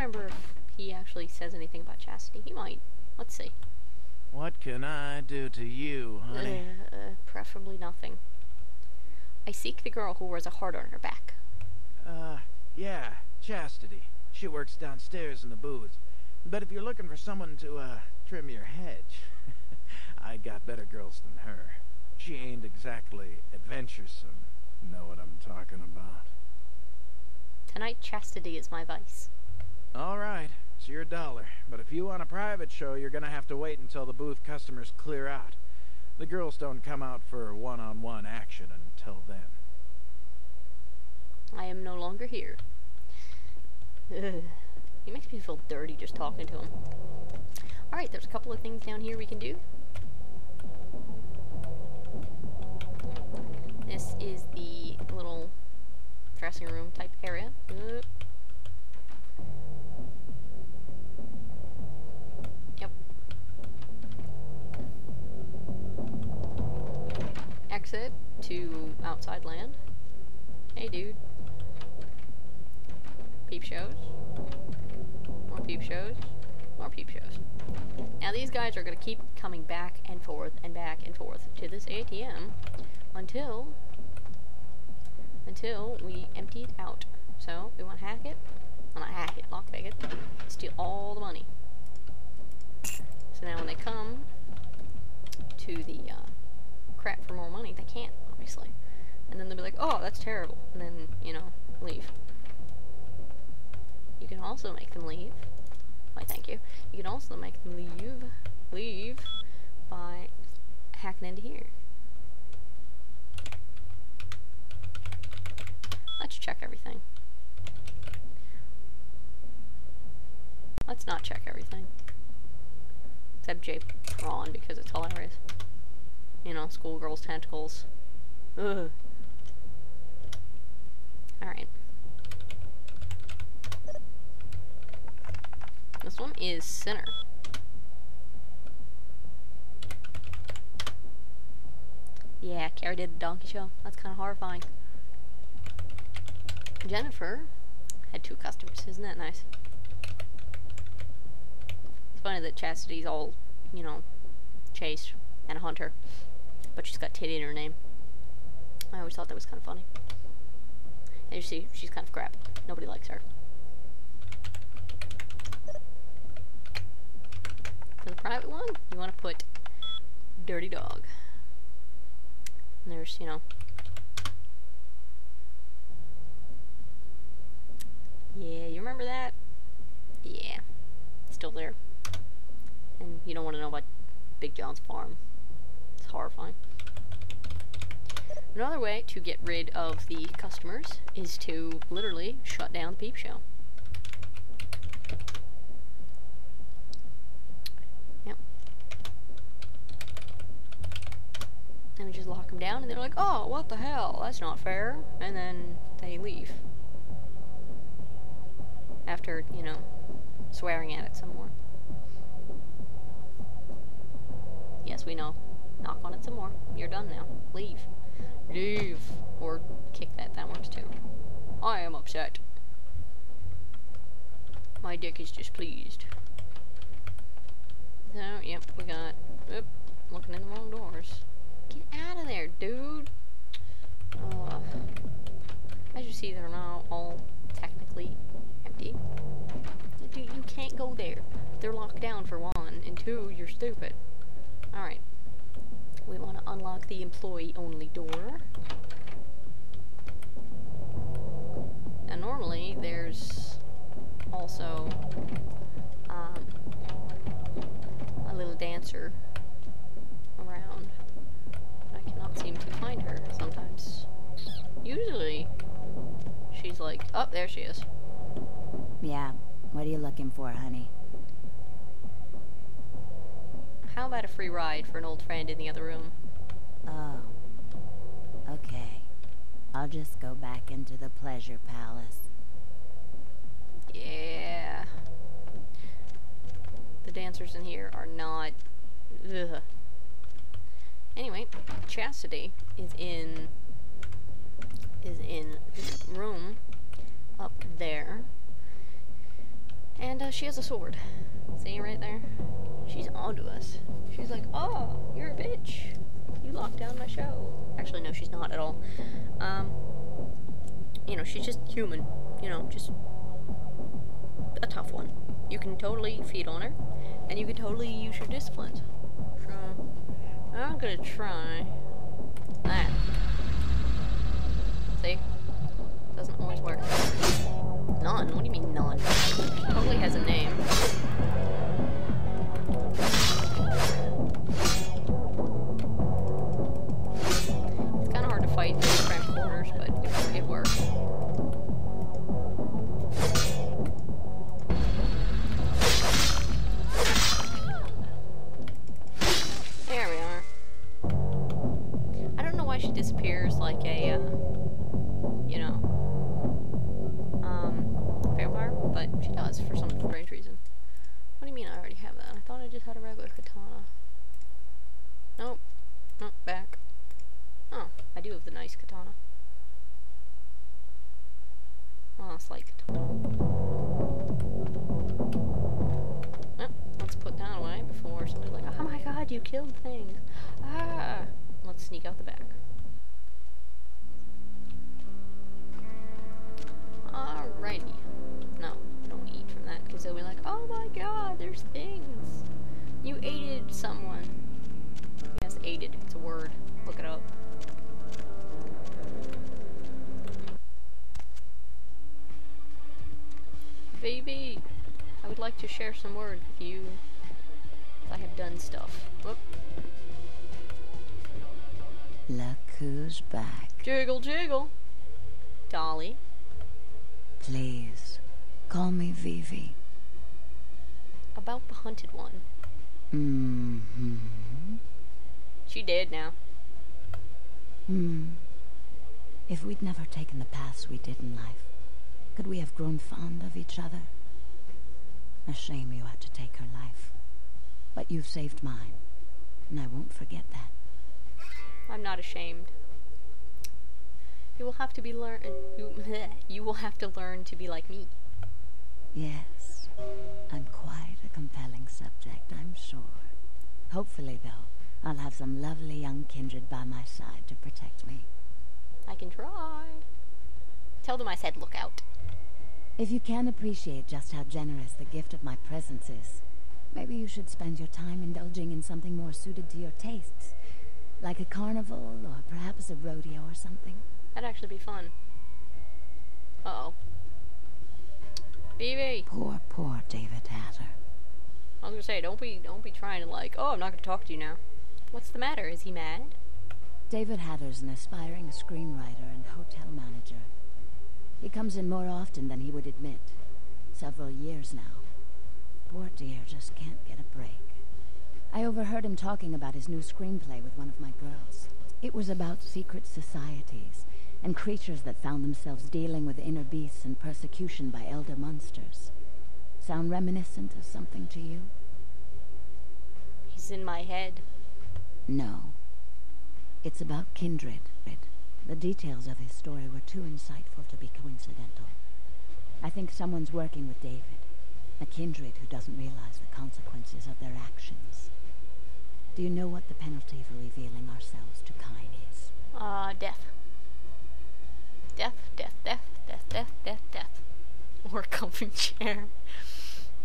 remember if he actually says anything about Chastity. He might. Let's see. What can I do to you, honey? Preferably nothing. I seek the girl who wears a heart on her back. Yeah, Chastity. She works downstairs in the booth. But if you're looking for someone to, trim your hedge, I got better girls than her. She ain't exactly adventuresome. Know what I'm talking about? Tonight, Chastity is my vice. Alright, it's your $1. But if you want a private show, you're gonna have to wait until the booth customers clear out. The girls don't come out for one-on-one action until then. I am no longer here. Ugh. He makes me feel dirty just talking to him. Alright, there's a couple of things down here we can do. This is the little dressing room type area. Yep. Exit to outside land. Hey, dude. Peep shows. More peep shows. More peep shows. Now these guys are going to keep coming back and forth to this ATM until we empty it out. So we want to hack it. Well, not hack it, lockpick it. Steal all the money. So now when they come to the crap for more money, they can't, obviously. And then they'll be like, oh, that's terrible. And then, you know, leave. You can also make them leave. Why, thank you. You can also make them leave by hacking into here. Let's check everything. Let's not check everything. Except J. Prawn, because it's hilarious. You know, schoolgirls' tentacles. Ugh. Alright. This one is Sinner. Yeah, Carrie did the donkey show. That's kind of horrifying. Jennifer had 2 customers. Isn't that nice? It's funny that Chastity's all, you know, chase and a hunter, but she's got Titty in her name. I always thought that was kind of funny. And you see, she's kind of crap. Nobody likes her. For the private one, you want to put Dirty Dog. And there's, you know. Yeah, you remember that? Yeah. It's still there. And you don't want to know about Big John's farm. It's horrifying. Another way to get rid of the customers is to literally shut down the peep show. Yep. And we just lock them down and they're like, oh, what the hell? That's not fair. And then they leave. After, you know, swearing at it some more. Yes, we know. Knock on it some more. You're done now. Leave. Leave. Or kick that. That works too. I am upset. My dick is displeased. So, yep, we got... Oop, looking in the wrong doors. Get out of there, dude. As you see, they're now all technically empty. Dude, you can't go there. They're locked down for 1, and 2, you're stupid. Alright. We want to unlock the employee-only door. Now, normally, there's also a little dancer around. But I cannot seem to find her sometimes. Usually, she's like, oh, there she is. Yeah, what are you looking for, honey? How about a free ride for an old friend in the other room? Oh. Okay. I'll just go back into the pleasure palace. Yeah. The dancers in here are not... Ugh. Anyway, Chastity is in this room up there. And she has a sword. See right there? She's onto us. She's like, oh, you're a bitch. You locked down my show. Actually, no, she's not at all. You know, she's just human. You know, just a tough one. You can totally feed on her, and you can totally use your disciplines. So, I'm gonna try that. See? Doesn't always work. None? What do you mean none? Totally has a name. It's kind of hard to fight in cramped quarters, but it works. There we are. I don't know why she disappears like a, you know, vampire, but she does for some strange reason. What do you mean I already have that? I thought I just had a regular katana. Nope. Nope, back. Oh, I do have the nice katana. Oh, it's like katana. Well, let's put that away before somebody's like, oh my god, you killed things. Ah! Let's sneak out the back. Alrighty. No, don't eat from that, because they'll be like, oh my god, there's things. You aided someone. Yes, aided. It's a word. Look it up. Baby, I would like to share some word with you. I have done stuff. Whoop. Look who's back. Jiggle, jiggle. Dolly. Please, call me Vivi. About the hunted one. Mm-hmm. She dead now. If we'd never taken the paths we did in life, could we have grown fond of each other? A shame you had to take her life. But you've saved mine, and I won't forget that. I'm not ashamed. You will have to be you will have to learn to be like me. Yes, I'm quite a compelling subject, I'm sure. Hopefully, though, I'll have some lovely young kindred by my side to protect me. I can try. Tell them I said look out. If you can appreciate just how generous the gift of my presence is, maybe you should spend your time indulging in something more suited to your tastes. Like a carnival, or perhaps a rodeo or something. That'd actually be fun. Uh-oh. BB! Poor, poor David Hatter. I was gonna say, don't be trying to like, oh, I'm not gonna talk to you now. What's the matter? Is he mad? David Hatter's an aspiring screenwriter and hotel manager. He comes in more often than he would admit. Several years now. Poor dear just can't get a break. I overheard him talking about his new screenplay with one of my girls. It was about secret societies and creatures that found themselves dealing with inner beasts and persecution by elder monsters. Sound reminiscent of something to you? He's in my head. No. It's about kindred. The details of his story were too insightful to be coincidental. I think someone's working with David, a kindred who doesn't realize the consequences of their actions. Do you know what the penalty for revealing ourselves to Kine is? Death. Death, death, death, death, death, death, death. Or a comfy chair.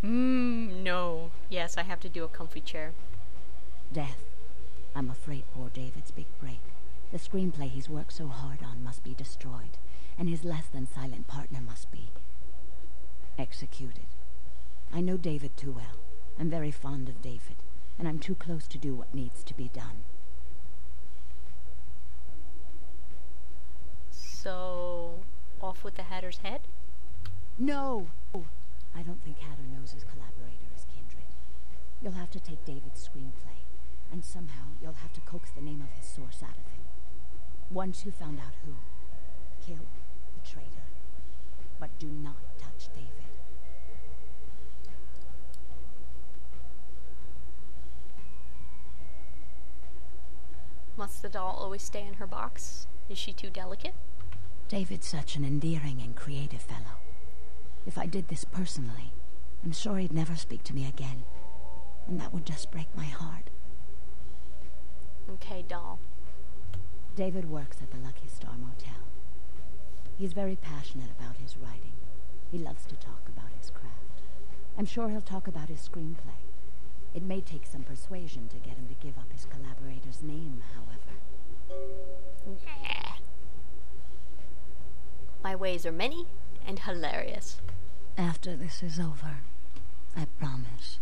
No. Yes, I have to do a comfy chair. Death. I'm afraid poor David's big break. The screenplay he's worked so hard on must be destroyed, and his less-than-silent partner must be executed. I know David too well. I'm very fond of David, and I'm too close to do what needs to be done. So, off with the Hatter's head? No! I don't think Hatter knows his collaborator is kindred. You'll have to take David's screenplay, and somehow you'll have to coax the name of his source out of him. Once you found out who, kill the traitor. But do not touch David. Must the doll always stay in her box? Is she too delicate? David's such an endearing and creative fellow. If I did this personally, I'm sure he'd never speak to me again. And that would just break my heart. Okay, doll. David works at the Lucky Star Motel. He's very passionate about his writing. He loves to talk about his craft. I'm sure he'll talk about his screenplay. It may take some persuasion to get him to give up his collaborator's name, however. Nah. My ways are many and hilarious. After this is over, I promise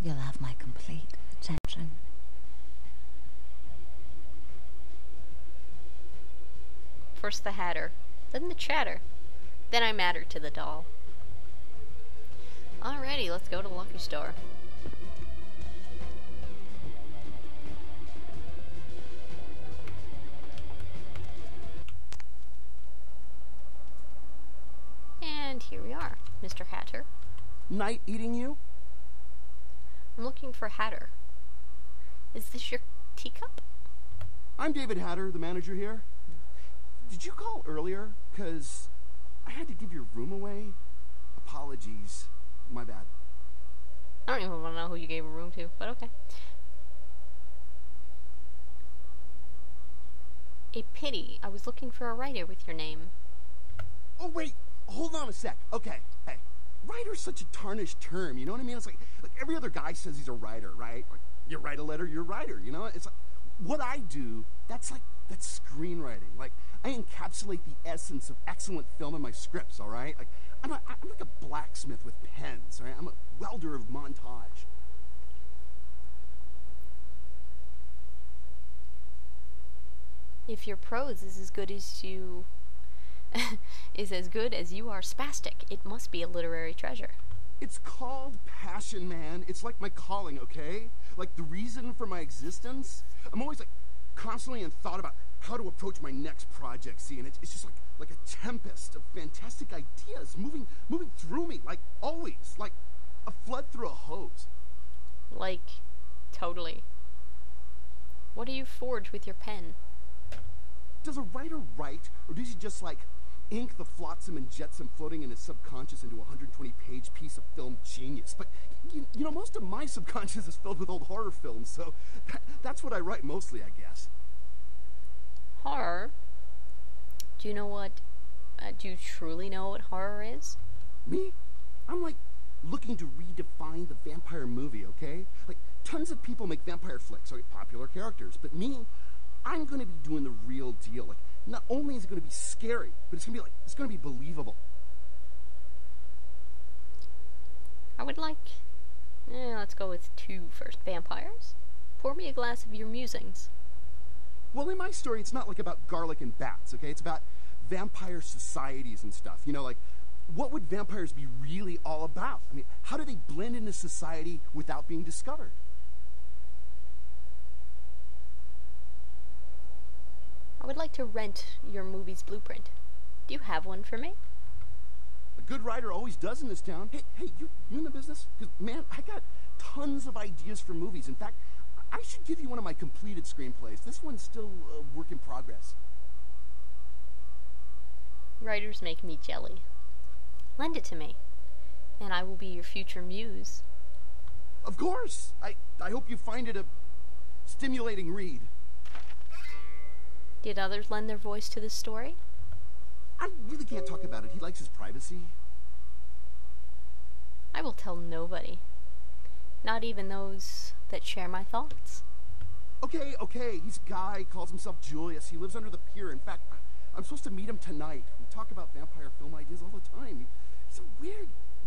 you'll have my complete attention. First the Hatter, then the Chatter, then I matter to the doll. Alrighty, let's go to Lucky Star. And here we are, Mr. Hatter. Night eating you? I'm looking for Hatter. Is this your teacup? I'm David Hatter, the manager here. Did you call earlier? 'Cause I had to give your room away. Apologies. My bad. I don't even want to know who you gave a room to, but okay. A pity. I was looking for a writer with your name. Oh, wait. Hold on a sec. Okay. Hey. Writer's such a tarnished term, you know what I mean? It's like every other guy says he's a writer, right? Like, you write a letter, you're a writer, you know? It's like, what I do, that's screenwriting. Like, I encapsulate the essence of excellent film in my scripts, all right? Like, I'm like a blacksmith with pens, all right? I'm a welder of montage. If your prose is as good as you are spastic, it must be a literary treasure. It's called passion, man. It's like my calling, okay? Like the reason for my existence. I'm always like constantly in thought about how to approach my next project. See, and it's just like a tempest of fantastic ideas moving through me, like always, like a flood through a hose. Like, totally. What do you forge with your pen? Does a writer write, or does he just like ink the flotsam and jetsam floating in his subconscious into a 120-page piece of film genius? But you know, most of my subconscious is filled with old horror films, so that's what I write mostly, I guess. Horror? Do you know what? Do you truly know what horror is? Me? I'm like looking to redefine the vampire movie, okay? Like tons of people make vampire flicks, okay, popular characters, but me, I'm going to be doing the real deal. Like, not only is it going to be scary, but it's going to be believable. I would like, let's go with 2 first. Vampires? Pour me a glass of your musings. Well, in my story, it's not like about garlic and bats, okay? It's about vampire societies and stuff. You know, like, what would vampires be really all about? I mean, how do they blend into society without being discovered? I would like to rent your movie's blueprint. Do you have one for me? A good writer always does in this town. Hey, you in the business? 'Cause, man, I got tons of ideas for movies. In fact, I should give you one of my completed screenplays. This one's still a work in progress. Writers make me jelly. Lend it to me, and I will be your future muse. Of course! I hope you find it a stimulating read. Did others lend their voice to this story? I really can't talk about it. He likes his privacy. I will tell nobody. Not even those that share my thoughts. Okay. He's a guy, calls himself Julius. He lives under the pier. In fact, I'm supposed to meet him tonight. We talk about vampire film ideas all the time. He's a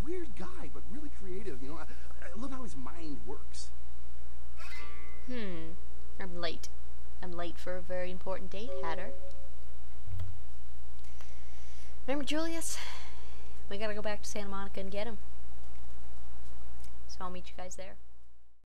weird guy, but really creative. You know, I love how his mind works. I'm late. I'm late for a very important date, Hatter. Remember Julius? We gotta go back to Santa Monica and get him. So I'll meet you guys there.